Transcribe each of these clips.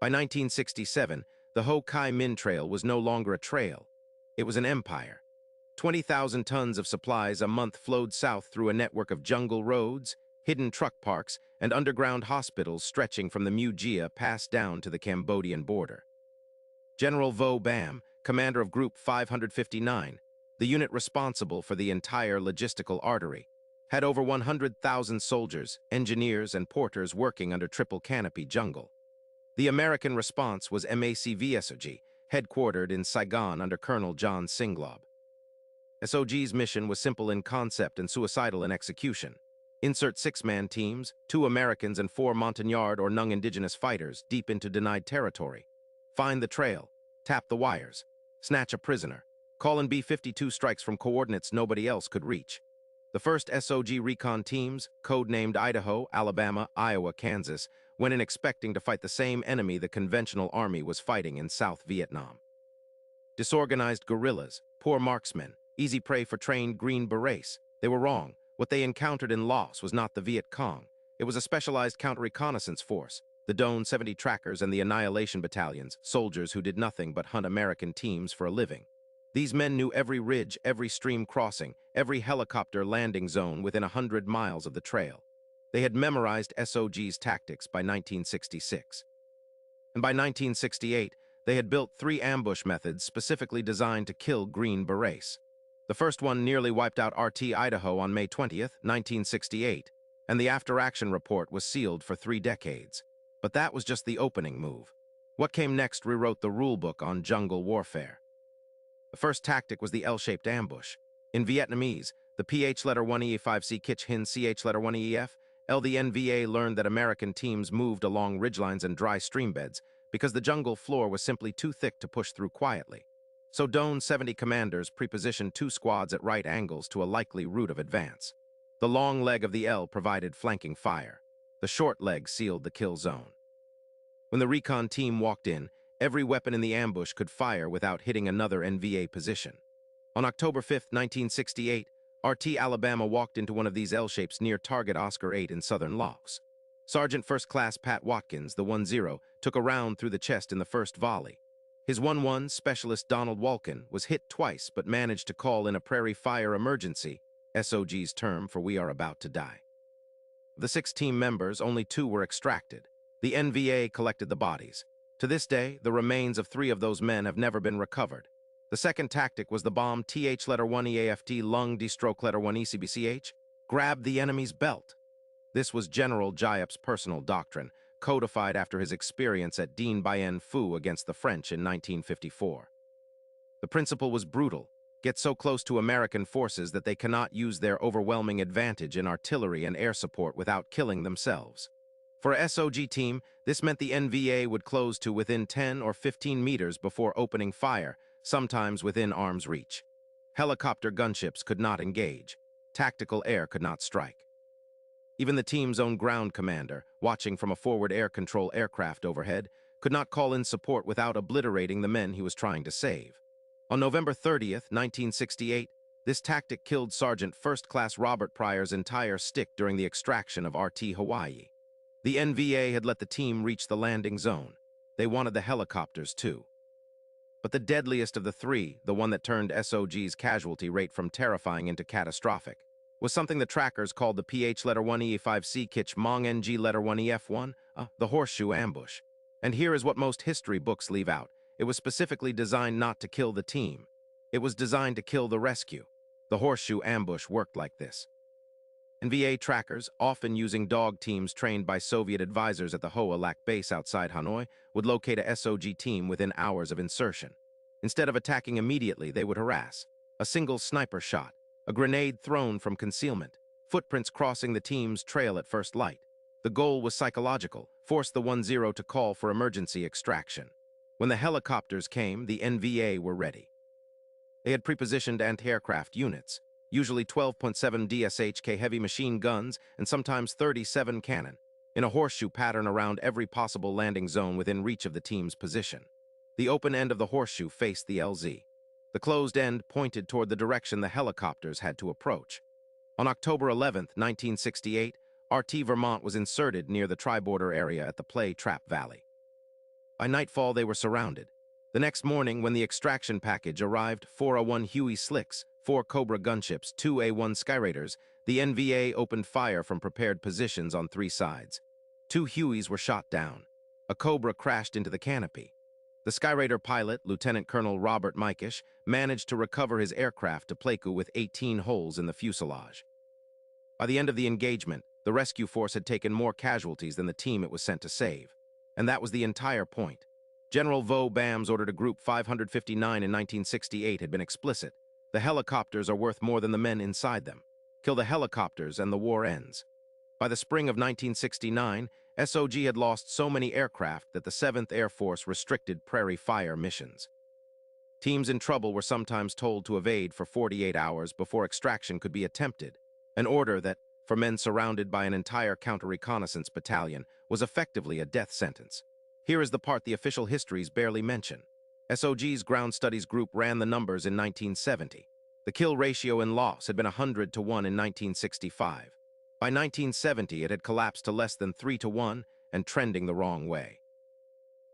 By 1967, the Ho Chi Minh Trail was no longer a trail. It was an empire. 20,000 tons of supplies a month flowed south through a network of jungle roads, hidden truck parks, and underground hospitals stretching from the Mu Gia Pass down to the Cambodian border. General Vo Bam, commander of Group 559, the unit responsible for the entire logistical artery, had over 100,000 soldiers, engineers, and porters working under triple canopy jungle. The American response was MACV SOG, headquartered in Saigon under Colonel John Singlaub. SOG's mission was simple in concept and suicidal in execution. Insert six-man teams, 2 Americans and 4 Montagnard or Nung indigenous fighters deep into denied territory. Find the trail, tap the wires, snatch a prisoner, call in B-52 strikes from coordinates nobody else could reach. The first SOG recon teams, codenamed Idaho, Alabama, Iowa, Kansas, went in expecting to fight the same enemy the conventional army was fighting in South Vietnam. Disorganized guerrillas, poor marksmen, easy prey for trained Green Berets. They were wrong. What they encountered in Laos was not the Viet Cong. It was a specialized counter-reconnaissance force, the Dome 70 trackers and the Annihilation Battalions, soldiers who did nothing but hunt American teams for a living. These men knew every ridge, every stream crossing, every helicopter landing zone within 100 miles of the trail. They had memorized SOG's tactics by 1966. And by 1968, they had built 3 ambush methods specifically designed to kill Green Berets. The first one nearly wiped out RT Idaho on May 20th, 1968, and the after-action report was sealed for 3 decades. But that was just the opening move. What came next rewrote the rulebook on jungle warfare. The first tactic was the L-shaped ambush. In Vietnamese, the PH letter 1E5C Kich Hin CH letter 1EF, the NVA learned that American teams moved along ridgelines and dry streambeds because the jungle floor was simply too thick to push through quietly. So Dome 70 commanders prepositioned 2 squads at right angles to a likely route of advance. The long leg of the L provided flanking fire. The short leg sealed the kill zone. When the recon team walked in, every weapon in the ambush could fire without hitting another NVA position. On October 5, 1968, RT Alabama walked into one of these L-shapes near target Oscar 8 in southern Laos. Sergeant First Class Pat Watkins, the 1-0, took a round through the chest in the first volley. His 1-1 specialist Donald Walken was hit twice but managed to call in a prairie fire emergency, SOG's term for we are about to die. Of the 6 team members, only 2 were extracted. The NVA collected the bodies. To this day, the remains of 3 of those men have never been recovered. The second tactic was the bomb TH letter 1 EAFT lung D-stroke letter 1 ECBCH, grab the enemy's belt. This was General Giap's personal doctrine, codified after his experience at Dien Bien Phu against the French in 1954. The principle was brutal: get so close to American forces that they cannot use their overwhelming advantage in artillery and air support without killing themselves. For a SOG team, this meant the NVA would close to within 10 or 15 meters before opening fire, sometimes within arm's reach. Helicopter gunships could not engage. Tactical air could not strike. Even the team's own ground commander, watching from a forward air control aircraft overhead, could not call in support without obliterating the men he was trying to save. On November 30th, 1968, this tactic killed Sergeant First Class Robert Pryor's entire stick during the extraction of RT Hawaii. The NVA had let the team reach the landing zone. They wanted the helicopters too. But the deadliest of the 3, the one that turned SOG's casualty rate from terrifying into catastrophic, was something the trackers called the PH letter 1 E5C Kich Mong NG letter 1 EF1, the Horseshoe ambush. And here is what most history books leave out. It was specifically designed not to kill the team. It was designed to kill the rescue. The Horseshoe ambush worked like this. NVA trackers, often using dog teams trained by Soviet advisors at the Hoa Lac base outside Hanoi, would locate a SOG team within hours of insertion. Instead of attacking immediately, they would harass. A single sniper shot, a grenade thrown from concealment, footprints crossing the team's trail at first light. The goal was psychological: force the 1-0 to call for emergency extraction. When the helicopters came, the NVA were ready. They had prepositioned anti-aircraft units, usually 12.7 DSHK heavy machine guns and sometimes 37 cannon, in a horseshoe pattern around every possible landing zone within reach of the team's position. The open end of the horseshoe faced the LZ. The closed end pointed toward the direction the helicopters had to approach. On October 11, 1968, RT Vermont was inserted near the tri-border area at the Play Trap Valley. By nightfall, they were surrounded. The next morning, when the extraction package arrived, 4 A-1 Huey Slicks, 4 Cobra gunships, 2 A-1 Skyraiders, the NVA opened fire from prepared positions on 3 sides. 2 Hueys were shot down. A Cobra crashed into the canopy. The Skyraider pilot, Lieutenant Colonel Robert Mikish, managed to recover his aircraft to Pleiku with 18 holes in the fuselage. By the end of the engagement, the rescue force had taken more casualties than the team it was sent to save. And that was the entire point. General Vo Bams ordered a Group 559 in 1968 had been explicit. The helicopters are worth more than the men inside them. Kill the helicopters and the war ends. By the spring of 1969, SOG had lost so many aircraft that the 7th Air Force restricted prairie fire missions. Teams in trouble were sometimes told to evade for 48 hours before extraction could be attempted, an order that, for men surrounded by an entire counter-reconnaissance battalion, was effectively a death sentence. Here is the part the official histories barely mention. SOG's Ground Studies Group ran the numbers in 1970. The kill ratio in loss had been 100 to 1 in 1965. By 1970, it had collapsed to less than 3 to 1 and trending the wrong way.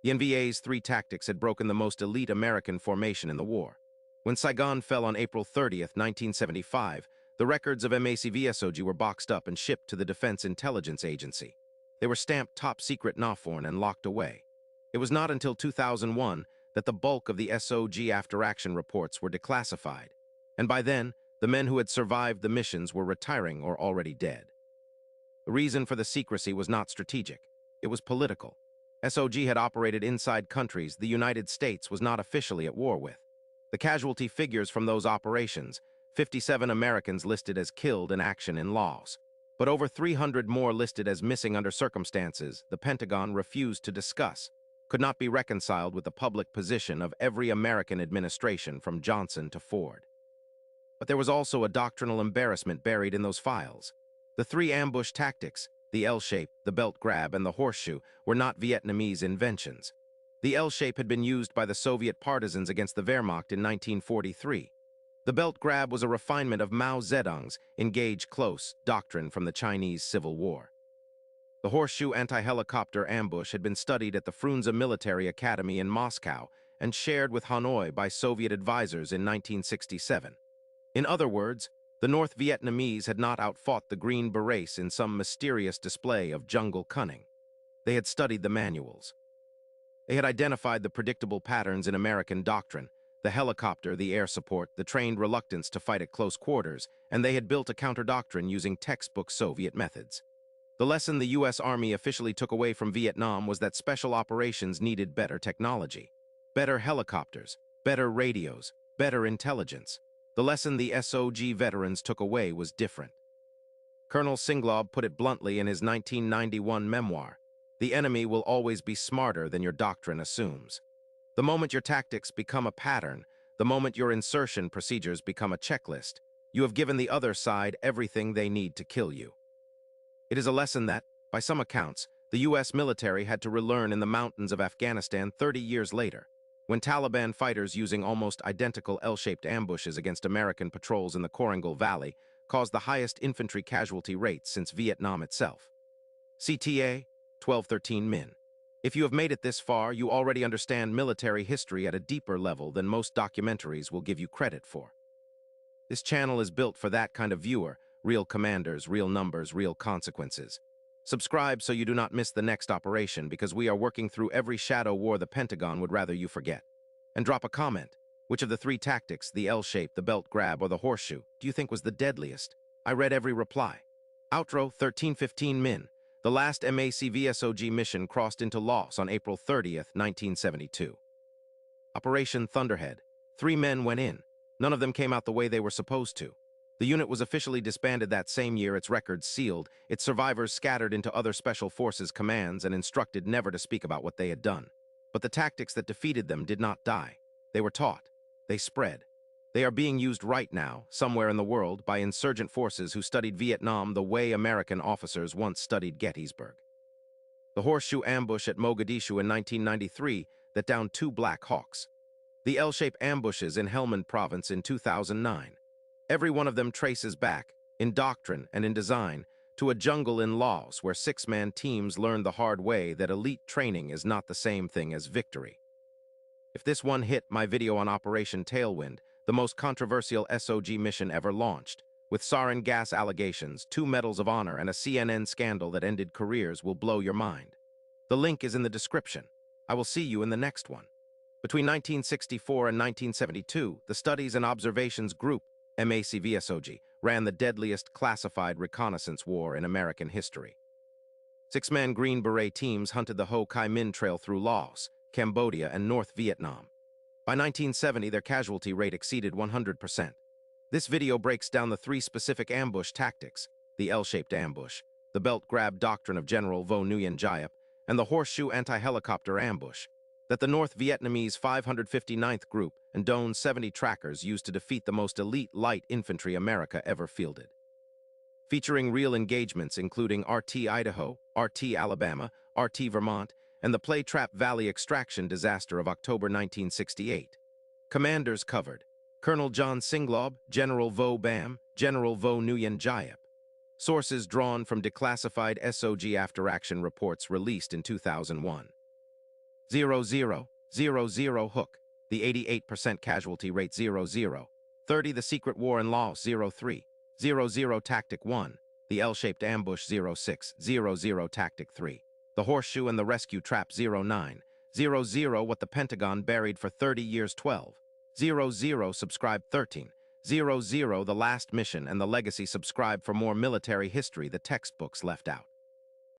The NVA's 3 tactics had broken the most elite American formation in the war. When Saigon fell on April 30, 1975, the records of MACV-SOG were boxed up and shipped to the Defense Intelligence Agency. They were stamped top secret NAFORN and locked away. It was not until 2001 that the bulk of the SOG after-action reports were declassified, and by then, the men who had survived the missions were retiring or already dead. The reason for the secrecy was not strategic. It was political. SOG had operated inside countries the United States was not officially at war with. The casualty figures from those operations, 57 Americans listed as killed in action in Laos, but over 300 more listed as missing under circumstances the Pentagon refused to discuss, could not be reconciled with the public position of every American administration from Johnson to Ford. But there was also a doctrinal embarrassment buried in those files. The 3 ambush tactics, the L-shape, the belt grab, and the horseshoe, were not Vietnamese inventions. The L-shape had been used by the Soviet partisans against the Wehrmacht in 1943. The belt grab was a refinement of Mao Zedong's engage close doctrine from the Chinese Civil War. The horseshoe anti-helicopter ambush had been studied at the Frunze Military Academy in Moscow and shared with Hanoi by Soviet advisors in 1967. In other words, the North Vietnamese had not outfought the Green Berets in some mysterious display of jungle cunning. They had studied the manuals. They had identified the predictable patterns in American doctrine, the helicopter, the air support, the trained reluctance to fight at close quarters, and they had built a counter-doctrine using textbook Soviet methods. The lesson the U.S. Army officially took away from Vietnam was that special operations needed better technology, better helicopters, better radios, better intelligence. The lesson the SOG veterans took away was different. Colonel Singlaub put it bluntly in his 1991 memoir, "The enemy will always be smarter than your doctrine assumes." The moment your tactics become a pattern, the moment your insertion procedures become a checklist, you have given the other side everything they need to kill you. It is a lesson that, by some accounts, the U.S. military had to relearn in the mountains of Afghanistan 30 years later, when Taliban fighters using almost identical L-shaped ambushes against American patrols in the Korangal Valley caused the highest infantry casualty rates since Vietnam itself. CTA 1213 Minh. If you have made it this far, you already understand military history at a deeper level than most documentaries will give you credit for. This channel is built for that kind of viewer, real commanders, real numbers, real consequences. Subscribe so you do not miss the next operation, because we are working through every shadow war the Pentagon would rather you forget. And drop a comment. Which of the 3 tactics, the L-shape, the belt grab, or the horseshoe, do you think was the deadliest? I read every reply. Outro 1315 Minh. The last MACV-SOG mission crossed into Laos on April 30th, 1972. Operation Thunderhead. 3 men went in. None of them came out the way they were supposed to. The unit was officially disbanded that same year, its records sealed, its survivors scattered into other special forces commands and instructed never to speak about what they had done. But the tactics that defeated them did not die. They were taught. They spread. They are being used right now, somewhere in the world, by insurgent forces who studied Vietnam the way American officers once studied Gettysburg. The horseshoe ambush at Mogadishu in 1993 that downed 2 Black Hawks. The L-shaped ambushes in Helmand Province in 2009. Every one of them traces back, in doctrine and in design, to a jungle in Laos where six-man teams learn the hard way that elite training is not the same thing as victory. If this one hit my video on Operation Tailwind, the most controversial SOG mission ever launched, with sarin gas allegations, 2 Medals of Honor, and a CNN scandal that ended careers will blow your mind. The link is in the description. I will see you in the next one. Between 1964 and 1972, the Studies and Observations Group, MACVSOG, ran the deadliest classified reconnaissance war in American history. Six-man Green Beret teams hunted the Ho Chi Minh Trail through Laos, Cambodia, and North Vietnam. By 1970, their casualty rate exceeded 100%. This video breaks down the 3 specific ambush tactics: the L-shaped ambush, the belt grab doctrine of General Vo Nguyen Giap, and the Horseshoe anti-helicopter ambush, that the North Vietnamese 559th Group and Done 70 trackers used to defeat the most elite light infantry America ever fielded. Featuring real engagements including RT Idaho, RT Alabama, RT Vermont, and the Playtrap Valley extraction disaster of October 1968. Commanders covered: Colonel John Singlaub, General Vo Bam, General Vo Nguyen Giap. Sources drawn from declassified SOG after-action reports released in 2001. 0000 Hook, the 88% casualty rate 00. 30 The Secret War in Laos 03. 00 Tactic 1, the L-shaped ambush 06. 00 Tactic 3, the Horseshoe and the Rescue Trap 09. 00 What the Pentagon Buried for 30 Years 12. 00 Subscribe 13. 00 The Last Mission and the Legacy. Subscribe for more military history the textbooks left out.